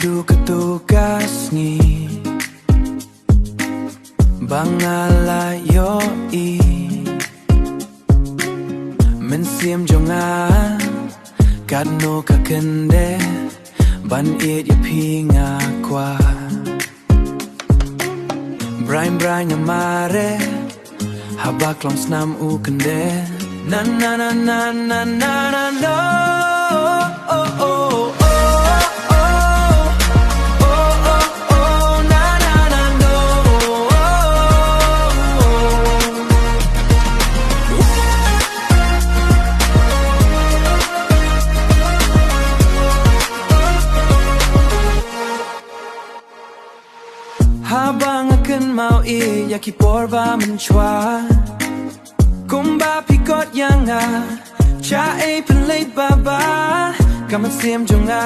du ketugas ni bangalayo i MYNSIEM jonga kadno kakende ban it ya pinga kwa Brain ngamare habak long snam u kende na na na na na na na no oh oh Habang akan mau yaki porba menchua Kumba pikot yang Chae pelay baba MYNSIEM jonga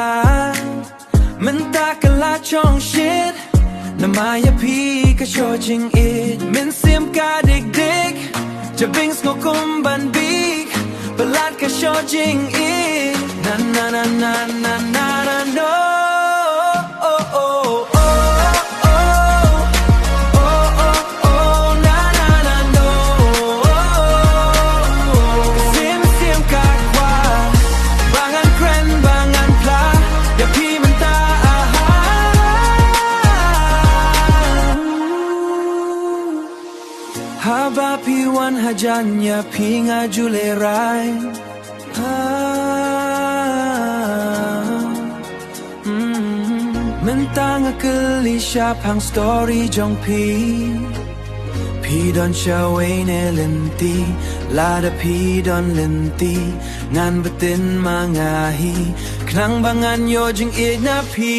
Mentakala chong shit Namaya pi ka shojing it MYNSIEM ka dik Jabing sko kumban big Balat ka shojing it Na na na na na na na no oh oh Haba piwan hajanya pinga julerai Mentang kelisha pang story jong Pi don shawe ne lenti Lada pi don lenti Ngan betin mangahi Knang bangan yo jing ina pi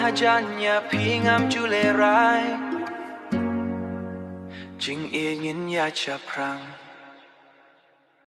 Hajanya pingam julerai Jing ingin ya caprang